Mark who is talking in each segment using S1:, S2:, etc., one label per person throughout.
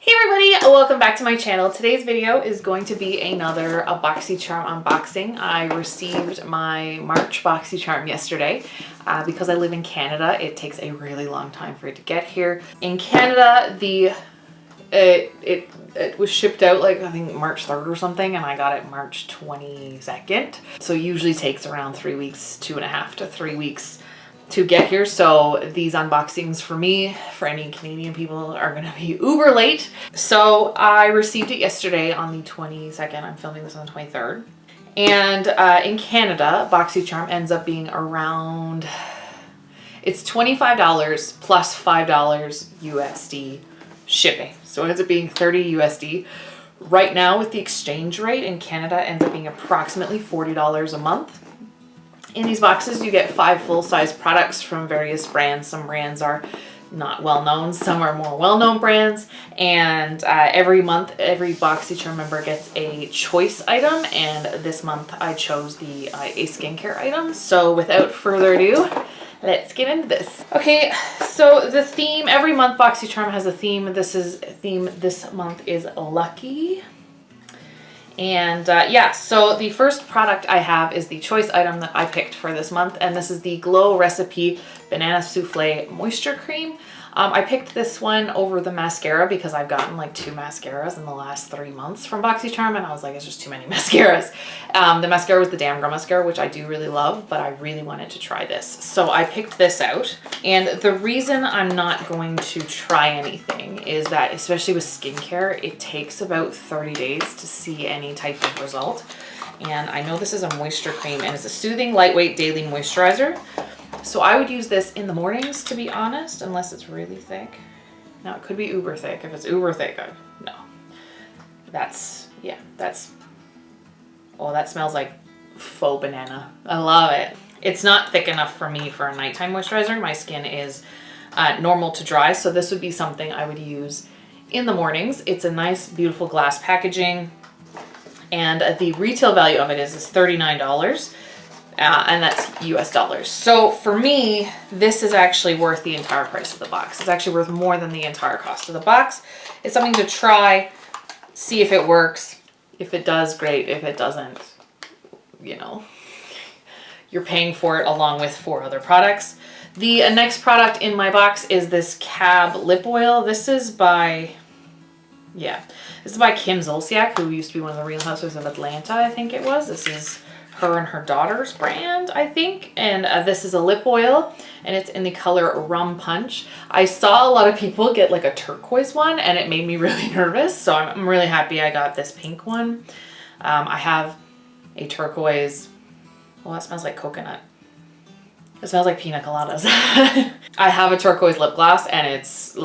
S1: Hey everybody, welcome back to my channel. Today's video is going to be another Boxycharm unboxing. I received my March Boxycharm yesterday. Because I live in Canada, it takes a really long time for it to get here. In Canada, it was shipped out like I think March 3rd or something, and I got it March 22nd. So it usually takes around 3 weeks, 2.5 to 3 weeks to get here. So these unboxings for me, for any Canadian people, are gonna be uber late. So I received it yesterday on the 22nd. I'm filming this on the 23rd. And in Canada, Boxycharm ends up being around, it's $25 plus $5 USD shipping. So it ends up being 30 USD. Right now with the exchange rate in Canada, ends up being approximately $40 a month. In these boxes, you get 5 full-size products from various brands. Some brands are not well-known, some are more well-known brands. And every month, every Boxycharm member gets a choice item. And this month, I chose a skincare item. So without further ado, let's get into this. Okay, so the theme, every month Boxycharm has a theme. This month is Lucky. And yeah, so the first product I have is the choice item that I picked for this month, and this is the Glow Recipe Banana Souffle Moisture Cream. I picked this one over the mascara because I've gotten like 2 mascaras in the last 3 months from Boxycharm, and I was like, it's just too many mascaras. The mascara was the Damn Girl mascara, which I do really love, but I really wanted to try this. So I picked this out, and the reason I'm not going to try anything is that, especially with skincare, it takes about 30 days to see any type of result. And I know this is a moisture cream, and it's a soothing, lightweight daily moisturizer. So I would use this in the mornings, to be honest, unless it's really thick. Now, it could be uber thick. If it's uber thick, no. Oh, that smells like faux banana. I love it. It's not thick enough for me for a nighttime moisturizer. My skin is normal to dry, so this would be something I would use in the mornings. It's a nice, beautiful glass packaging, and the retail value of it is $39. And that's US dollars. So for me, this is actually worth the entire price of the box. It's actually worth more than the entire cost of the box. It's something to try, see if it works. If it does, great. If it doesn't, you know, you're paying for it along with 4 other products. The next product in my box is this Cab lip oil. This is by Kim Zolciak, who used to be one of the Real Housewives of Atlanta, I think it was. This is her and her daughter's brand, I think. And this is a lip oil, and it's in the color Rum Punch. I saw a lot of people get like a turquoise one, and it made me really nervous. So I'm really happy I got this pink one. I have a turquoise. Well, that smells like coconut. It smells like pina coladas. I have a turquoise lip gloss, and it's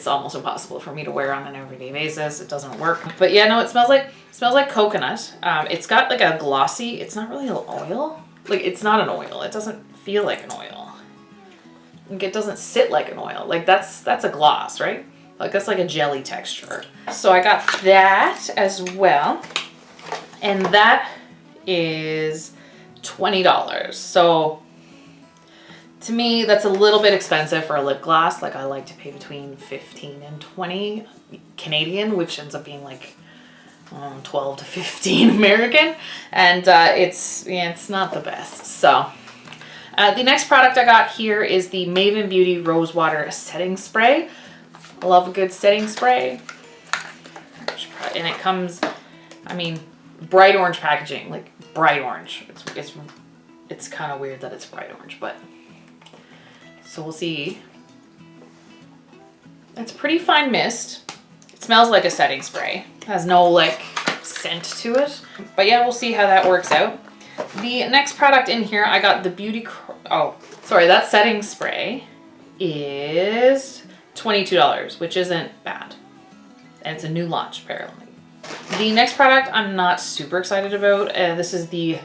S1: almost impossible for me to wear on an everyday basis. It doesn't work. But yeah, no, it smells like coconut. It's got like a glossy, it's not really an oil. Like, it's not an oil. It doesn't feel like an oil. Like, it doesn't sit like an oil. Like, that's a gloss, right? Like, that's like a jelly texture. So I got that as well. And that is $20. So to me, that's a little bit expensive for a lip gloss. Like, I like to pay between 15 and 20 Canadian, which ends up being like 12 to 15 American. And it's not the best. So the next product I got here is the Maven Beauty Rose Water Setting Spray. I love a good setting spray. And it comes, I mean, bright orange packaging, like bright orange. It's kind of weird that it's bright orange, but so we'll see. It's a pretty fine mist. It smells like a setting spray. It has no like scent to it, but yeah, we'll see how that works out. The next product in here, I got the that setting spray is $22, which isn't bad, and it's a new launch apparently. The next product I'm not super excited about. This is the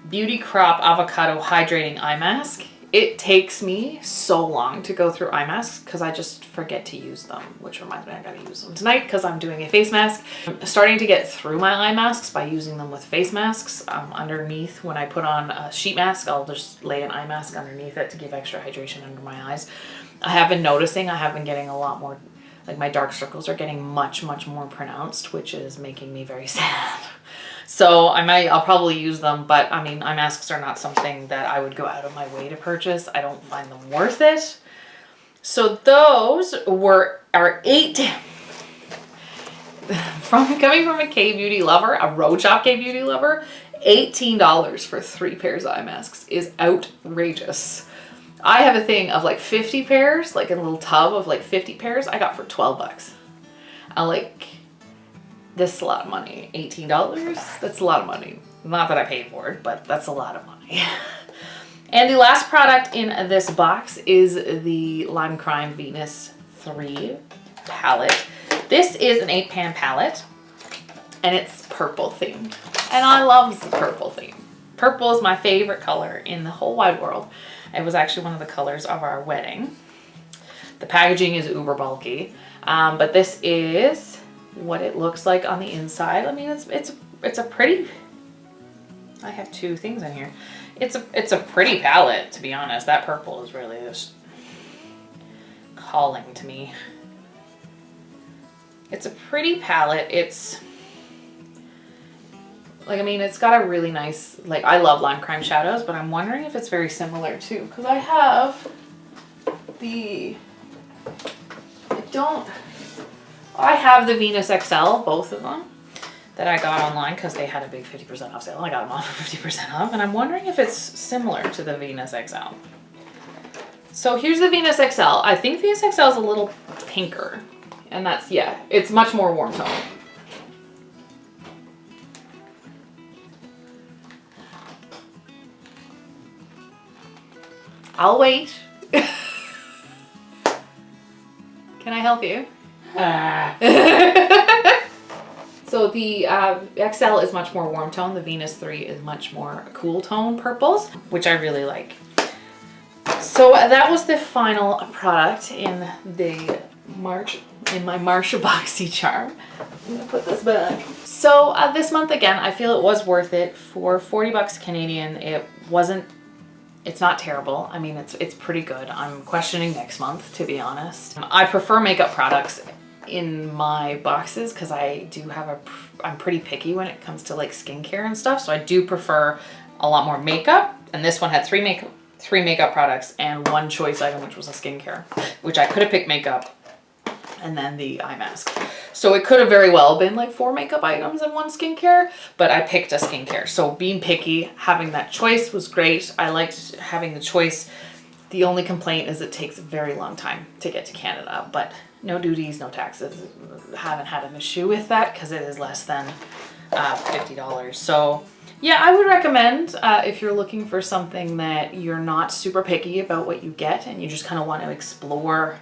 S1: Beauty Crop Avocado Hydrating Eye Mask. It takes me so long to go through eye masks because I just forget to use them, which reminds me I gotta use them tonight because I'm doing a face mask. I'm starting to get through my eye masks by using them with face masks. Underneath, when I put on a sheet mask, I'll just lay an eye mask underneath it to give extra hydration under my eyes. I have been noticing I have been getting a lot more Like my dark circles are getting much, much more pronounced, which is making me very sad. So I'll probably use them, but I mean, eye masks are not something that I would go out of my way to purchase. I don't find them worth it. So those are coming from a K-beauty lover, a Road Shop K-beauty lover, $18 for 3 pairs of eye masks is outrageous. I have a thing of like 50 pairs, like a little tub of like 50 pairs I got for 12 bucks. I like, this is a lot of money. $18, that's a lot of money. Not that I paid for it, but that's a lot of money. And the last product in this box is the Lime Crime Venus 3 palette. This is an 8-pan palette, and it's purple themed. And I love the purple theme. Purple is my favorite color in the whole wide world. It was actually one of the colors of our wedding. The packaging is uber bulky, but this is what it looks like on the inside. I mean, it's a pretty, I have 2 things in here. It's a pretty palette, to be honest. That purple is really just calling to me. It's a pretty palette. It's like, I mean, it's got a really nice, like, I love Lime Crime shadows, but I'm wondering if it's very similar too, because I have I have the Venus XL, both of them, that I got online because they had a big 50% off sale. I got them off for 50% off, and I'm wondering if it's similar to the Venus XL. So here's the Venus XL. I think Venus XL is a little pinker, and that's, yeah, it's much more warm tone. I'll wait. Can I help you? So the XL is much more warm tone. The Venus 3 is much more cool tone purples, which I really like. So that was the final product in my March Boxycharm. I'm gonna put this back. So this month again, I feel it was worth it for 40 bucks Canadian. It's not terrible. I mean, it's pretty good. I'm questioning next month, to be honest. I prefer makeup products in my boxes because I do have I'm pretty picky when it comes to like skincare and stuff. So I do prefer a lot more makeup. And this one had three makeup products and 1 choice item, which was a skincare, which I could have picked makeup and then the eye mask. So it could have very well been like 4 makeup items and 1 skincare, but I picked a skincare. So being picky, having that choice was great. I liked having the choice. The only complaint is it takes a very long time to get to Canada, but no duties, no taxes. Haven't had an issue with that because it is less than $50. So yeah, I would recommend if you're looking for something that you're not super picky about what you get and you just kind of want to explore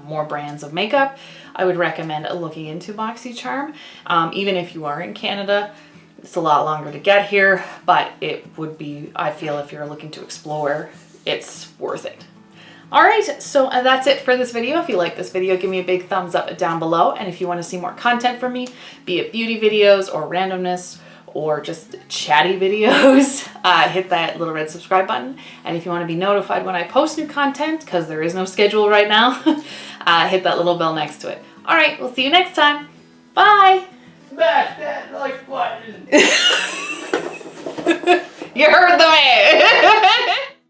S1: more brands of makeup, I would recommend looking into Boxycharm. Even if you are in Canada, it's a lot longer to get here, but it would be, I feel, if you're looking to explore, it's worth it. All right, so that's it for this video. If you like this video, give me a big thumbs up down below. And if you want to see more content from me, be it beauty videos or randomness or just chatty videos, hit that little red subscribe button. And if you want to be notified when I post new content, because there is no schedule right now, hit that little bell next to it. All right, we'll see you next time. Bye.
S2: That like what?
S1: You heard the man.